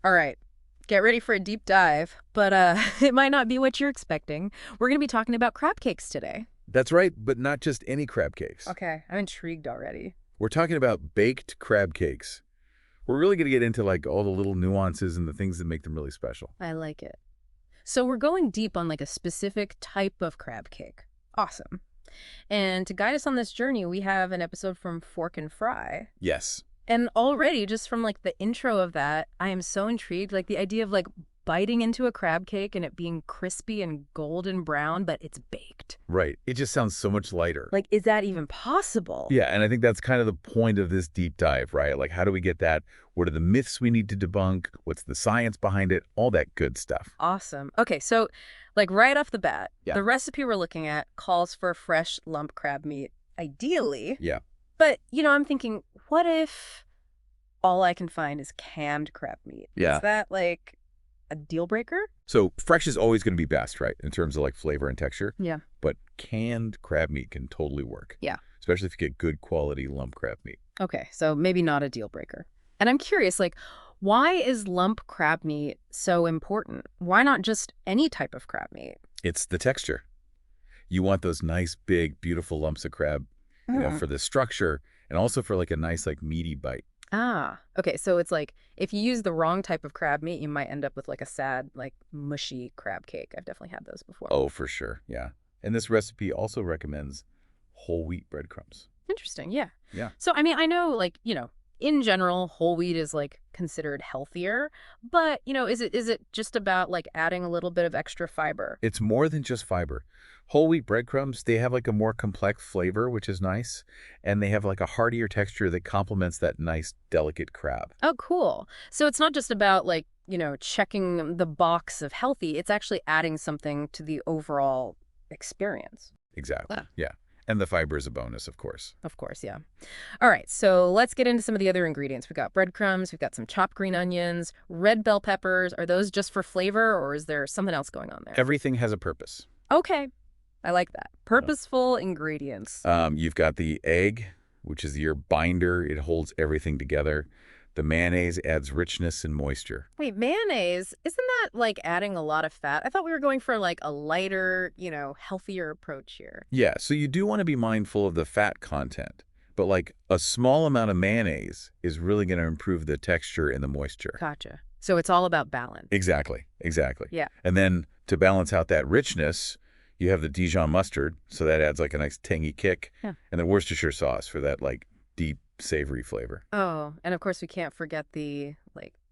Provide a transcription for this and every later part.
All right. Get ready for a deep dive, but it might not be what you're expecting. We're going to be talking about crab cakes today. That's right, but not just any crab cakes. Okay, I'm intrigued already. We're talking about baked crab cakes. We're really going to get into like all the little nuances and the things that make them really special. I like it. So we're going deep on like a specific type of crab cake. Awesome. And to guide us on this journey, we have an episode from Fork and Fry. Yes. And already, just from like the intro of that, I am so intrigued. Like the idea of like biting into a crab cake and it being crispy and golden brown, but it's baked. Right. It just sounds so much lighter. Like, is that even possible? Yeah, and I think that's kind of the point of this deep dive, right? Like, how do we get that? What are the myths we need to debunk? What's the science behind it? All that good stuff. Awesome. Okay, so like right off the bat, Yeah. the recipe we're looking at calls for fresh lump crab meat, ideally. Yeah. But, I'm thinking, what if all I can find is canned crab meat? Yeah. Is that like a deal breaker? So fresh is always going to be best, right? In terms of like flavor and texture. Yeah. But canned crab meat can totally work. Yeah. Especially if you get good quality lump crab meat. Okay, so maybe not a deal breaker. And I'm curious, like, why is lump crab meat so important? Why not just any type of crab meat? It's the texture. You want those nice, big, beautiful lumps of crab, for the structure and also for like a nice, like meaty bite. Ah, okay. So it's like if you use the wrong type of crab meat, you might end up with like a sad, like mushy crab cake. I've definitely had those before. Oh, for sure. Yeah. And this recipe also recommends whole wheat breadcrumbs. Interesting. Yeah. Yeah. So, I mean, I know like, in general, whole wheat is like considered healthier, but, is it just about like adding a little bit of extra fiber? It's more than just fiber. Whole wheat breadcrumbs, they have like a more complex flavor, which is nice. And they have like a heartier texture that complements that nice, delicate crab. Oh, cool. So it's not just about like, checking the box of healthy. It's actually adding something to the overall experience. Exactly. Ah. Yeah. And the fiber is a bonus, of course. Of course, yeah. All right, so let's get into some of the other ingredients. We've got breadcrumbs, we've got some chopped green onions, red bell peppers. Are those just for flavor, or is there something else going on there? Everything has a purpose. Okay, I like that. Purposeful ingredients. You've got the egg, which is your binder. It holds everything together. The mayonnaise adds richness and moisture. Wait, mayonnaise, isn't that like adding a lot of fat? I thought we were going for like a lighter, healthier approach here. Yeah, so you do want to be mindful of the fat content, but like a small amount of mayonnaise is really going to improve the texture and the moisture. Gotcha. So it's all about balance. Exactly, exactly. Yeah. And then to balance out that richness, you have the Dijon mustard, so that adds like a nice tangy kick, Yeah. and the Worcestershire sauce for that like deep, savory flavor. Oh, and of course we can't forget the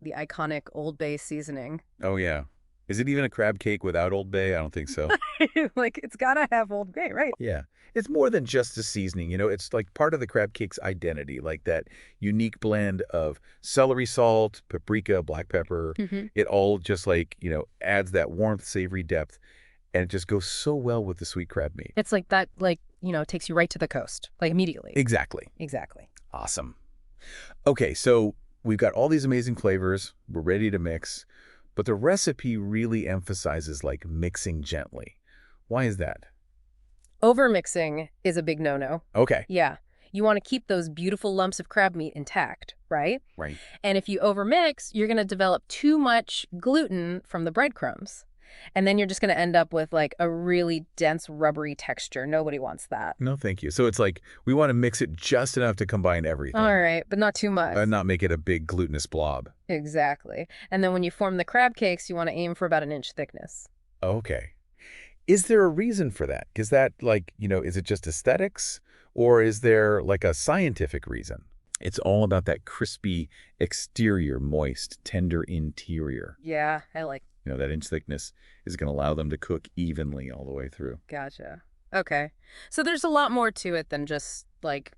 iconic Old Bay seasoning. Oh, yeah. Is it even a crab cake without Old Bay? I don't think so. Like it's gotta have Old Bay, right? Yeah. It's more than just a seasoning, it's like part of the crab cake's identity, like that unique blend of celery salt, paprika, black pepper. Mm-hmm. It all just like, adds that warmth, savory depth, and it just goes so well with the sweet crab meat. It's like that, like, takes you right to the coast, like immediately. Exactly. Exactly. Awesome. Okay, so we've got all these amazing flavors. We're ready to mix, but the recipe really emphasizes like mixing gently. Why is that? Overmixing is a big no-no. Okay. Yeah. You want to keep those beautiful lumps of crab meat intact, right? Right. And if you overmix, you're going to develop too much gluten from the breadcrumbs. And then you're just going to end up with like a really dense, rubbery texture. Nobody wants that. No, thank you. So it's like we want to mix it just enough to combine everything. All right, but not too much. And not make it a big glutinous blob. Exactly. And then when you form the crab cakes, you want to aim for about an inch thickness. Okay. Is there a reason for that? Is that like, is it just aesthetics or is there like a scientific reason? It's all about that crispy exterior, moist, tender interior. Yeah, I like. That inch thickness is going to allow them to cook evenly all the way through. Gotcha. Okay. So there's a lot more to it than just like,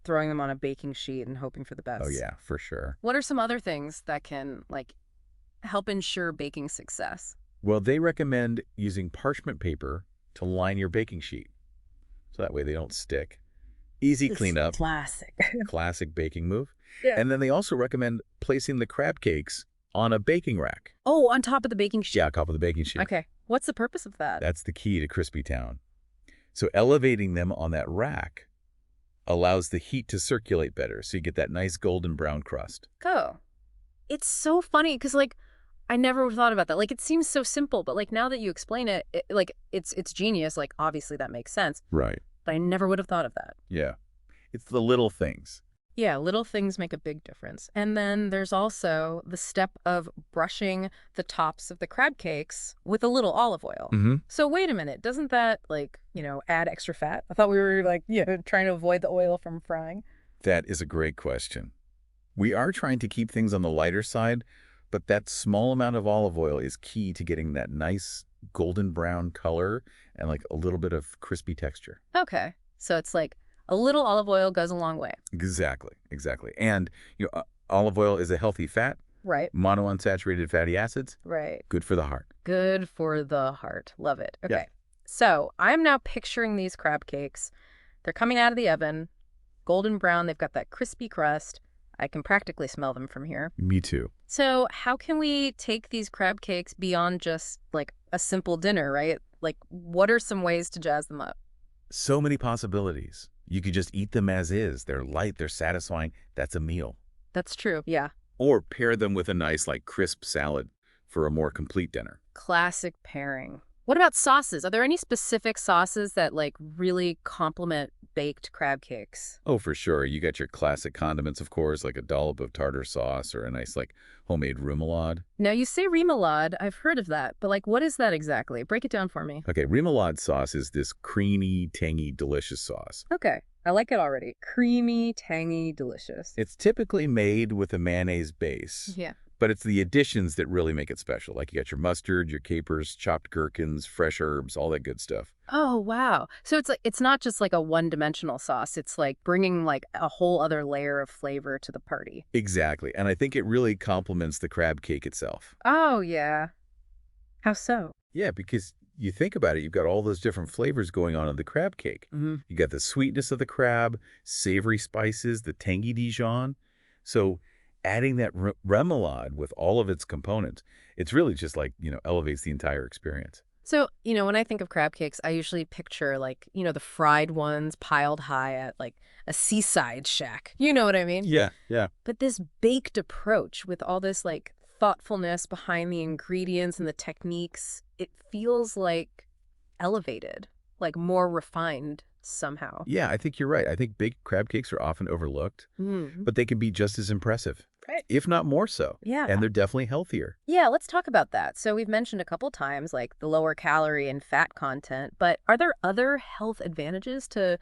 throwing them on a baking sheet and hoping for the best. Oh, yeah, for sure. What are some other things that can like help ensure baking success? Well, they recommend using parchment paper to line your baking sheet. So that way they don't stick. Easy cleanup. Classic. Classic baking move. Yeah. And then they also recommend placing the crab cakes on a baking rack. Oh, on top of the baking sheet. Yeah, on top of the baking sheet. Okay. What's the purpose of that? That's the key to Crispy Town. So elevating them on that rack allows the heat to circulate better, so you get that nice golden brown crust. Oh. It's so funny because, like, I never would've thought about that. Like, it seems so simple, but, like, now that you explain it, like, it's genius. Like, obviously that makes sense, Right. but I never would have thought of that. Yeah. It's the little things. Yeah, little things make a big difference. And then there's also the step of brushing the tops of the crab cakes with a little olive oil. Hmm. So wait a minute, doesn't that, like, add extra fat? I thought we were, like, trying to avoid the oil from frying. That is a great question. We are trying to keep things on the lighter side, but that small amount of olive oil is key to getting that nice golden brown color and like a little bit of crispy texture. Okay, so it's like a little olive oil goes a long way. Exactly, exactly. And olive oil is a healthy fat, Right, monounsaturated fatty acids, right. good for the heart. Good for the heart. Love it. Yeah. Okay, so I'm now picturing these crab cakes. They're coming out of the oven, golden brown. They've got that crispy crust. I can practically smell them from here. Me too. So how can we take these crab cakes beyond just, like, a simple dinner, right? Like, what are some ways to jazz them up? So many possibilities. You could just eat them as is. They're light, they're satisfying. That's a meal. That's true. Yeah. Or pair them with a nice, like, crisp salad for a more complete dinner. Classic pairing. What about sauces? Are there any specific sauces that, like, really complement baked crab cakes? Oh, for sure. You got your classic condiments, of course, like a dollop of tartar sauce or a nice, like, homemade remoulade. Now, you say remoulade. I've heard of that, but, like, what is that exactly? Break it down for me. Okay, remoulade sauce is this creamy, tangy, delicious sauce. Okay. I like it already. Creamy, tangy, delicious. It's typically made with a mayonnaise base, Yeah. but it's the additions that really make it special. Like you got your mustard, your capers, chopped gherkins, fresh herbs, all that good stuff. Oh, wow. So it's like it's not just like a one-dimensional sauce. It's like bringing like a whole other layer of flavor to the party. Exactly, and I think it really complements the crab cake itself. Oh, yeah. How so? Yeah, because you think about it, you've got all those different flavors going on in the crab cake. Hmm. You got the sweetness of the crab, savory spices, the tangy Dijon. So adding that remoulade with all of its components, it's really just like, elevates the entire experience. So, when I think of crab cakes, I usually picture like, the fried ones piled high at like a seaside shack. You know what I mean? Yeah, yeah. But this baked approach with all this like thoughtfulness behind the ingredients and the techniques, it feels like elevated, like more refined somehow. Yeah, I think you're right. I think big crab cakes are often overlooked, Mm. but they can be just as impressive, Right. if not more so. Yeah. And they're definitely healthier. Yeah, let's talk about that. So we've mentioned a couple times like the lower calorie and fat content, but are there other health advantages to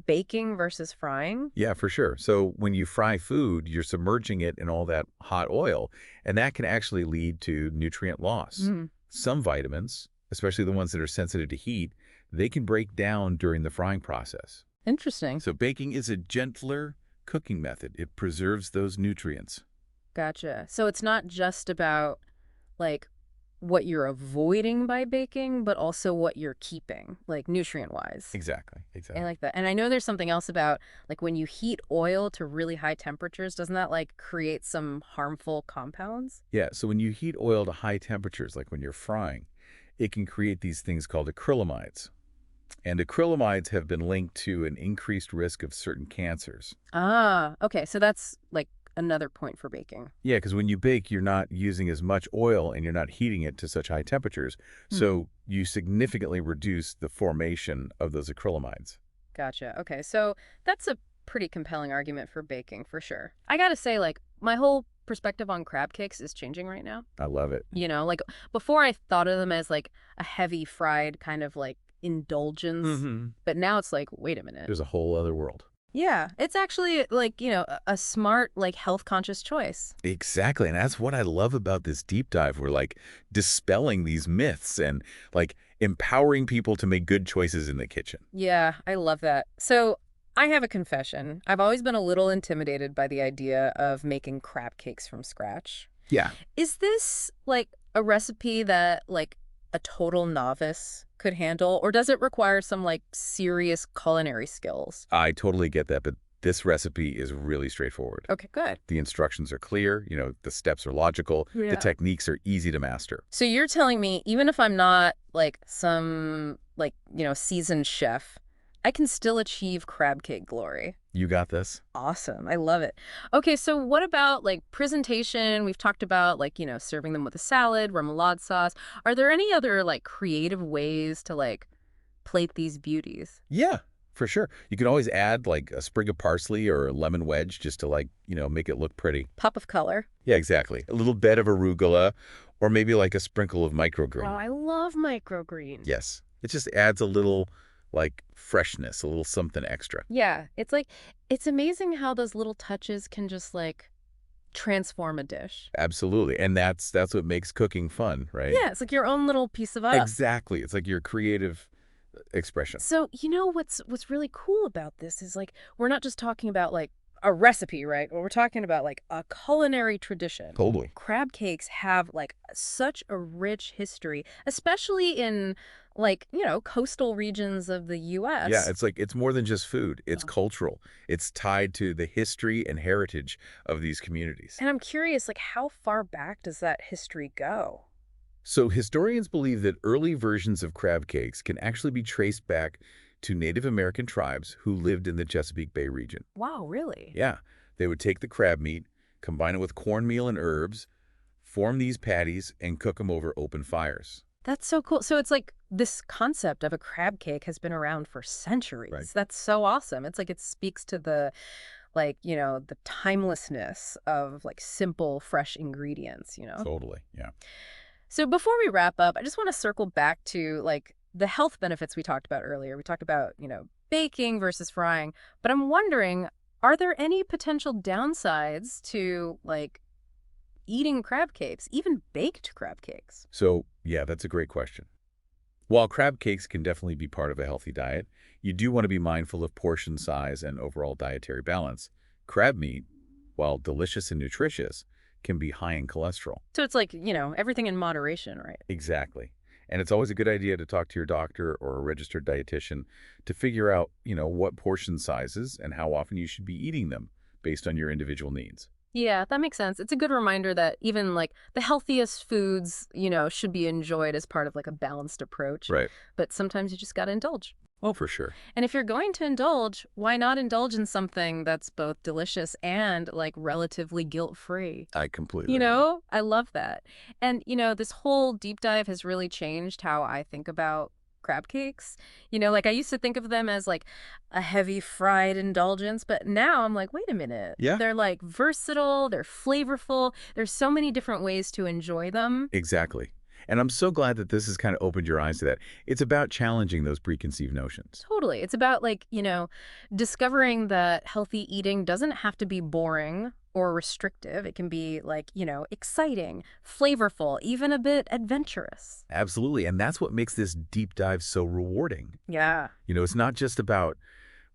baking versus frying? Yeah, for sure. So when you fry food, you're submerging it in all that hot oil, and that can actually lead to nutrient loss. Mm. Some vitamins, especially the ones that are sensitive to heat, they can break down during the frying process. Interesting. So baking is a gentler cooking method. It preserves those nutrients. Gotcha. So it's not just about like what you're avoiding by baking, but also what you're keeping, like nutrient-wise. Exactly, I exactly. like that. And I know there's something else about like when you heat oil to really high temperatures, doesn't that like create some harmful compounds? Yeah, so when you heat oil to high temperatures, like when you're frying, it can create these things called acrylamides. And acrylamides have been linked to an increased risk of certain cancers. Ah, okay. So that's like another point for baking. Yeah, because when you bake, you're not using as much oil and you're not heating it to such high temperatures. So you significantly reduce the formation of those acrylamides. Gotcha. Okay. So that's a pretty compelling argument for baking for sure. I gotta say, like, my whole perspective on crab cakes is changing right now. I love it. Like before I thought of them as like a heavy fried kind of like indulgence, but now it's like, wait a minute. There's a whole other world. Yeah, it's actually like, a smart, like health conscious choice. Exactly. And that's what I love about this deep dive. We're like dispelling these myths and like empowering people to make good choices in the kitchen. Yeah, I love that. So I have a confession. I've always been a little intimidated by the idea of making crab cakes from scratch. Yeah. Is this like a recipe that like a total novice could handle, or does it require some like serious culinary skills? I totally get that, but this recipe is really straightforward. Okay, good. The instructions are clear, the steps are logical, Yeah. the techniques are easy to master. So you're telling me even if I'm not like some like, seasoned chef, I can still achieve crab cake glory. You got this? Awesome. I love it. Okay, so what about like presentation? We've talked about like, serving them with a salad, remoulade sauce. Are there any other like creative ways to like plate these beauties? Yeah, for sure. You can always add like a sprig of parsley or a lemon wedge just to like, make it look pretty. Pop of color. Yeah, exactly. A little bed of arugula or maybe like a sprinkle of Oh, microgreen. I love microgreens. Yes. It just adds a little like freshness, a little something extra. Yeah, it's like it's amazing how those little touches can just like transform a dish. Absolutely. And that's what makes cooking fun, right? Yeah, it's like your own little piece of us. Exactly. It's like your creative expression. So, what's really cool about this is like we're not just talking about like a recipe, right? But we're talking about like a culinary tradition. Totally. Crab cakes have like such a rich history, especially in like, coastal regions of the US. Yeah, it's like it's more than just food. It's cultural. It's tied to the history and heritage of these communities. And I'm curious, like, how far back does that history go? So historians believe that early versions of crab cakes can actually be traced back to Native American tribes who lived in the Chesapeake Bay region. Wow, really? Yeah, they would take the crab meat, combine it with cornmeal and herbs, form these patties, and cook them over open fires. That's so cool. So it's like this concept of a crab cake has been around for centuries. Right. That's so awesome. It's like it speaks to the like, the timelessness of like simple, fresh ingredients. Totally, yeah. So before we wrap up, I just want to circle back to like the health benefits we talked about earlier. We talked about, baking versus frying, but I'm wondering, are there any potential downsides to like eating crab cakes, even baked crab cakes? So, yeah, that's a great question. While crab cakes can definitely be part of a healthy diet, you do want to be mindful of portion size and overall dietary balance. Crab meat, while delicious and nutritious, can be high in cholesterol. So it's like, everything in moderation, right? Exactly. And it's always a good idea to talk to your doctor or a registered dietitian to figure out, what portion sizes and how often you should be eating them based on your individual needs. Yeah, that makes sense. It's a good reminder that even like the healthiest foods, should be enjoyed as part of like a balanced approach. Right. But sometimes you just got to indulge. Oh, for sure. And if you're going to indulge, why not indulge in something that's both delicious and like relatively guilt-free? I completely agree. I love that. And, this whole deep dive has really changed how I think about crab cakes. Like I used to think of them as like a heavy fried indulgence, but now I'm like, wait a minute. Yeah. They're like versatile, they're flavorful. There's so many different ways to enjoy them. Exactly. And I'm so glad that this has kind of opened your eyes to that. It's about challenging those preconceived notions. Totally. It's about like, discovering that healthy eating doesn't have to be boring or restrictive. It can be like, exciting, flavorful, even a bit adventurous. Absolutely. And that's what makes this deep dive so rewarding. Yeah. It's not just about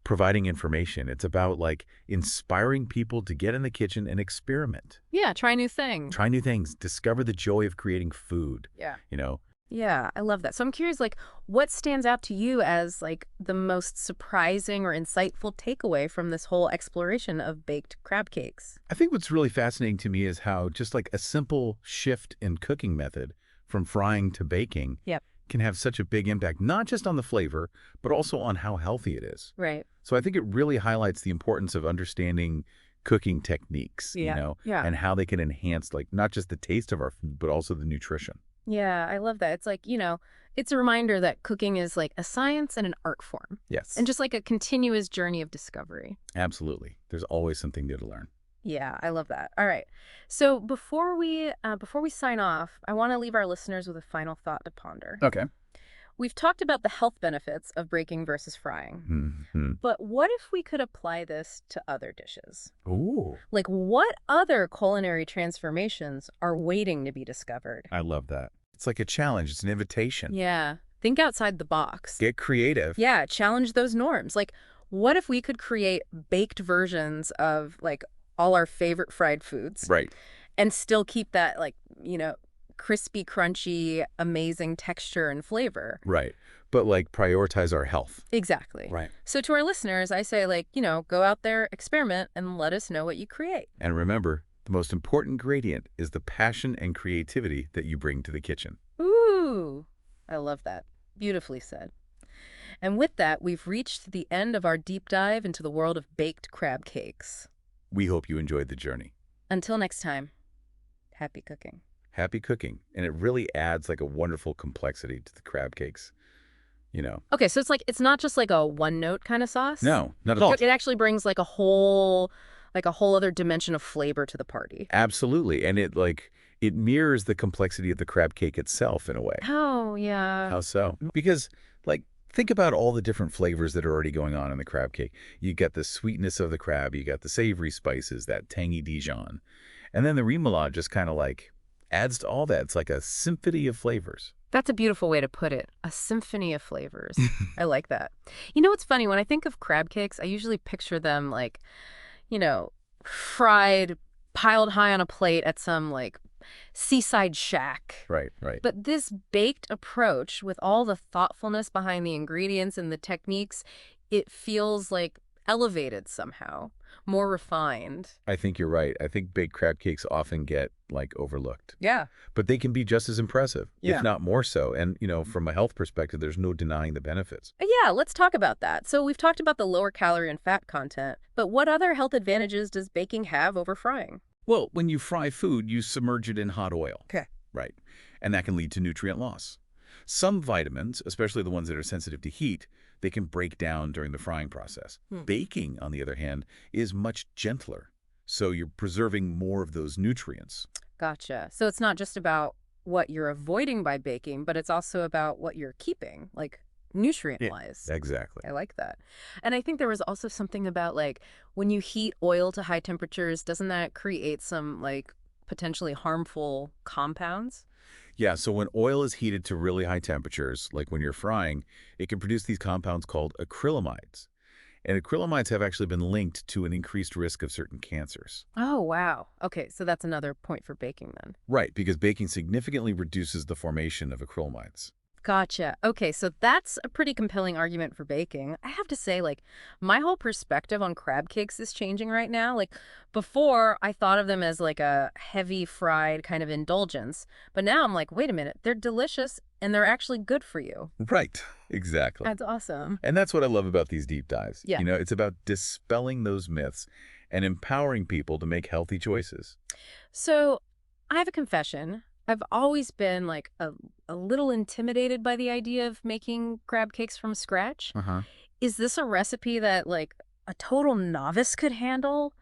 providing information. It's about like inspiring people to get in the kitchen and experiment. Yeah, try new things. Try new things. Discover the joy of creating food. Yeah. You know, Yeah, I love that. So I'm curious, like, what stands out to you as like the most surprising or insightful takeaway from this whole exploration of baked crab cakes? I think what's really fascinating to me is how just like a simple shift in cooking method from frying to baking Yep. can have such a big impact, not just on the flavor, but also on how healthy it is. Right. So I think it really highlights the importance of understanding cooking techniques, Yeah. Yeah. and how they can enhance like not just the taste of our food, but also the nutrition. Yeah, I love that. It's like, it's a reminder that cooking is like a science and an art form, Yes. and just like a continuous journey of discovery. Absolutely. There's always something new to learn. Yeah, I love that. All right. So before we sign off, I want to leave our listeners with a final thought to ponder. Okay. We've talked about the health benefits of baking versus frying. Hmm. But what if we could apply this to other dishes? Ooh. Like, what other culinary transformations are waiting to be discovered? I love that. It's like a challenge. It's an invitation. Yeah. Think outside the box. Get creative. Yeah, challenge those norms. Like, what if we could create baked versions of, like, all our favorite fried foods Right. and still keep that, like, crispy, crunchy, amazing texture and flavor? Right. But like prioritize our health. Exactly. Right. So to our listeners, I say, like, go out there, experiment, and let us know what you create. And remember, the most important ingredient is the passion and creativity that you bring to the kitchen. Ooh, I love that. Beautifully said. And with that, we've reached the end of our deep dive into the world of baked crab cakes. We hope you enjoyed the journey. Until next time, happy cooking. Happy cooking. And it really adds like a wonderful complexity to the crab cakes, you know. Okay, so it's not just like a one-note kind of sauce? No, not at all. It actually brings like a whole other dimension of flavor to the party. Absolutely. And it mirrors the complexity of the crab cake itself in a way. Oh, yeah. How so? Because like think about all the different flavors that are already going on in the crab cake. You get the sweetness of the crab, you got the savory spices, that tangy Dijon. And then the remoulade just kind of like adds to all that. It's like a symphony of flavors. That's a beautiful way to put it. A symphony of flavors. I like that. You know what's funny? When I think of crab cakes, I usually picture them like, fried, piled high on a plate at some like seaside shack. Right, right. But this baked approach, with all the thoughtfulness behind the ingredients and the techniques, it feels like elevated somehow, more refined. I think you're right. I think baked crab cakes often get like overlooked. Yeah. But they can be just as impressive, Yeah. if not more so. And, from a health perspective, there's no denying the benefits. Yeah, let's talk about that. So we've talked about the lower calorie and fat content, but what other health advantages does baking have over frying? Well, when you fry food, you submerge it in hot oil. Okay. Right. And that can lead to nutrient loss. Some vitamins, especially the ones that are sensitive to heat, they can break down during the frying process. Baking, on the other hand, is much gentler. So you're preserving more of those nutrients. Gotcha. So it's not just about what you're avoiding by baking, but it's also about what you're keeping, like nutrient-wise. Exactly. I like that. And I think there was also something about like when you heat oil to high temperatures, doesn't that create some like potentially harmful compounds? Yeah, so when oil is heated to really high temperatures, like when you're frying, it can produce these compounds called acrylamides. And acrylamides have actually been linked to an increased risk of certain cancers. Oh, wow. Okay, so that's another point for baking then. Right, because baking significantly reduces the formation of acrylamides. Gotcha. Okay, so that's a pretty compelling argument for baking. I have to say, like, my whole perspective on crab cakes is changing right now. Like, before, I thought of them as like a heavy fried kind of indulgence. But now I'm like, wait a minute, they're delicious and they're actually good for you. Right, exactly. That's awesome. And that's what I love about these deep dives. Yeah. It's about dispelling those myths and empowering people to make healthy choices. So, I have a confession. I've always been like a little intimidated by the idea of making crab cakes from scratch. Uh-huh. Is this a recipe that like a total novice could handle?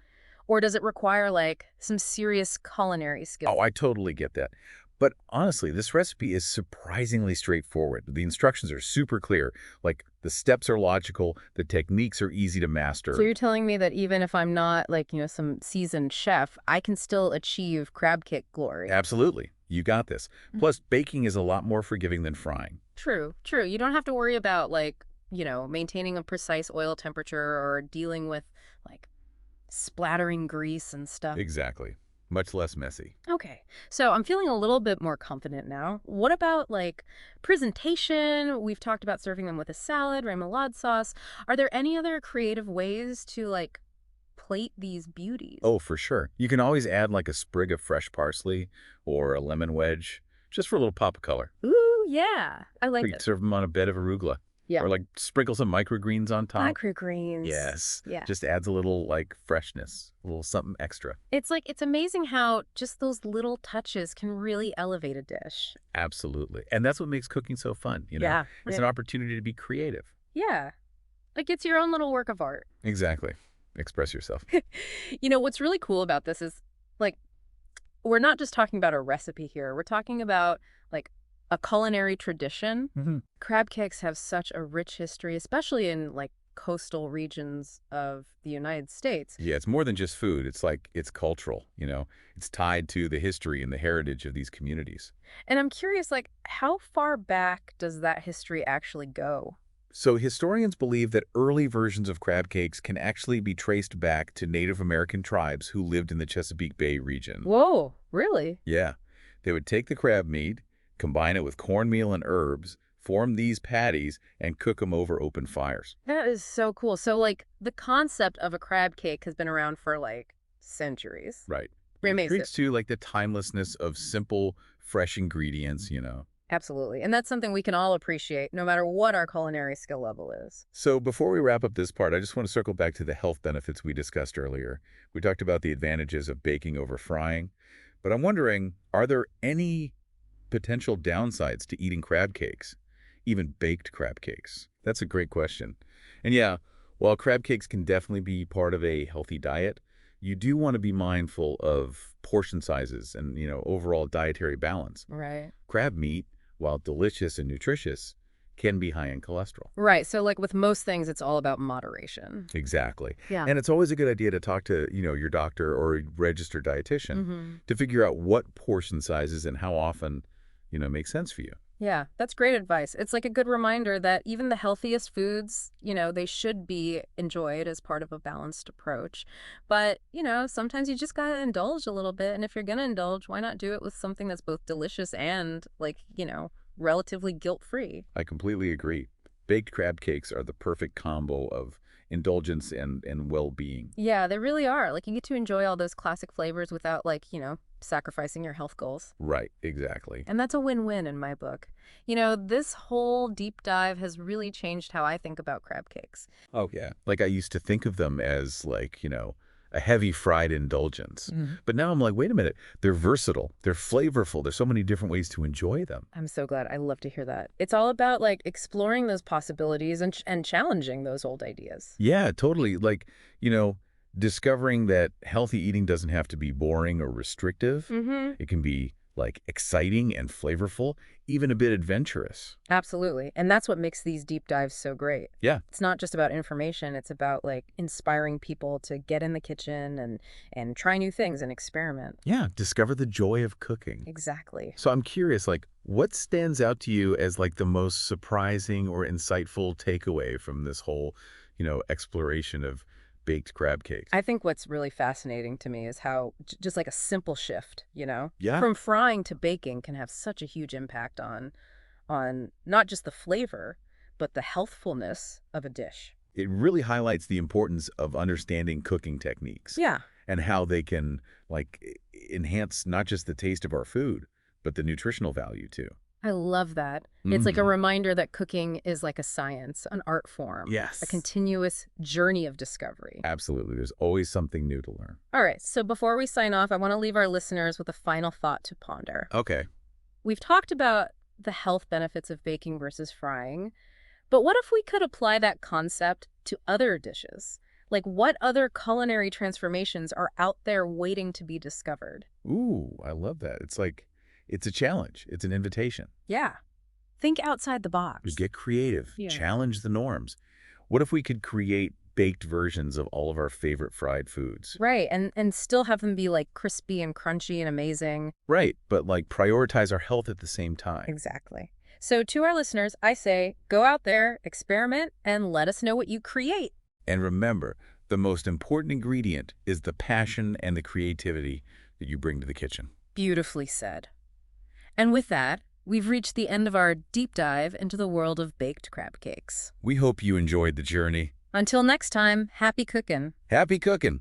Or does it require like some serious culinary skill? Oh, I totally get that. But honestly, this recipe is surprisingly straightforward. The instructions are super clear. Like, the steps are logical, the techniques are easy to master. So you're telling me that even if I'm not like, some seasoned chef, I can still achieve crab cake glory? Absolutely. You got this. Plus, baking is a lot more forgiving than frying. True, true. You don't have to worry about like, maintaining a precise oil temperature or dealing with like splattering grease and stuff. Exactly. Much less messy. Okay, so I'm feeling a little bit more confident now. What about like presentation? We've talked about serving them with a salad, remoulade sauce. Are there any other creative ways to like plate these beauties? Oh, for sure. You can always add like a sprig of fresh parsley or a lemon wedge, just for a little pop of color. Ooh, yeah. I like Or you it. could serve them on a bed of arugula. Yeah. Or like sprinkle some microgreens on top. Microgreens. Yes. Yeah. Just adds a little like freshness, a little something extra. It's amazing how just those little touches can really elevate a dish. Absolutely. And that's what makes cooking so fun, Yeah. It's an opportunity to be creative. Yeah. Like it's your own little work of art. Exactly. Express yourself. What's really cool about this is like we're not just talking about a recipe here. We're talking about like a culinary tradition. Crab cakes have such a rich history, especially in like coastal regions of the United States. Yeah, it's more than just food. It's cultural, It's tied to the history and the heritage of these communities. And I'm curious, like, how far back does that history actually go? So historians believe that early versions of crab cakes can actually be traced back to Native American tribes who lived in the Chesapeake Bay region. Whoa, really? Yeah. They would take the crab meat, combine it with cornmeal and herbs, form these patties, and cook them over open fires. That is so cool. So, like, the concept of a crab cake has been around for, like, centuries. Right. Amazing. It speaks to like the timelessness of simple, fresh ingredients. Absolutely. And that's something we can all appreciate, no matter what our culinary skill level is. So before we wrap up this part, I just want to circle back to the health benefits we discussed earlier. We talked about the advantages of baking over frying, but I'm wondering, are there any potential downsides to eating crab cakes, even baked crab cakes? That's a great question. And yeah, while crab cakes can definitely be part of a healthy diet, you do want to be mindful of portion sizes and, overall dietary balance. Right. Crab meat, while delicious and nutritious, can be high in cholesterol. Right. So, like with most things, it's all about moderation. Exactly. Yeah. And it's always a good idea to talk to, your doctor or a registered dietitian Mm-hmm. to figure out what portion sizes and how often, make sense for you. Yeah, that's great advice. It's like a good reminder that even the healthiest foods, they should be enjoyed as part of a balanced approach. But, sometimes you just got to indulge a little bit. And if you're going to indulge, why not do it with something that's both delicious and, like, relatively guilt-free? I completely agree. Baked crab cakes are the perfect combo of indulgence and well-being. Yeah, they really are. Like, you get to enjoy all those classic flavors without, like, sacrificing your health goals. Right, exactly. And that's a win-win in my book. This whole deep dive has really changed how I think about crab cakes. Oh, yeah. Like I used to think of them as like, a heavy fried indulgence. Mhm. But now I'm like, wait a minute. They're versatile. They're flavorful. There's so many different ways to enjoy them. I'm so glad. I love to hear that. It's all about like exploring those possibilities and challenging those old ideas. Yeah, totally. Like, discovering that healthy eating doesn't have to be boring or restrictive. Mm-hmm. It can be like exciting and flavorful, even a bit adventurous. Absolutely. And that's what makes these deep dives so great. Yeah. It's not just about information, it's about like inspiring people to get in the kitchen and try new things and experiment. Yeah, discover the joy of cooking. Exactly. So I'm curious, like, what stands out to you as like the most surprising or insightful takeaway from this whole, exploration of baked crab cakes? I think what's really fascinating to me is how just like a simple shift, Yeah. from frying to baking can have such a huge impact on not just the flavor, but the healthfulness of a dish. It really highlights the importance of understanding cooking techniques Yeah. and how they can like enhance not just the taste of our food, but the nutritional value too. I love that. It's like a Mhm. reminder that cooking is like a science, an art form, a Yes. continuous journey of discovery. Absolutely. There's always something new to learn. All right, so before we sign off, I want to leave our listeners with a final thought to ponder. Okay. We've talked about the health benefits of baking versus frying, but what if we could apply that concept to other dishes? Like, what other culinary transformations are out there waiting to be discovered? Ooh, I love that. It's like, it's a challenge. It's an invitation. Yeah. Think outside the box. Get creative. Yeah. Challenge the norms. What if we could create baked versions of all of our favorite fried foods? Right, and still have them be like crispy and crunchy and amazing. Right, but like prioritize our health at the same time. Exactly. So to our listeners, I say, go out there, experiment, and let us know what you create. And remember, the most important ingredient is the passion and the creativity that you bring to the kitchen. Beautifully said. And with that, we've reached the end of our deep dive into the world of baked crab cakes. We hope you enjoyed the journey. Until next time, happy cooking. Happy cooking!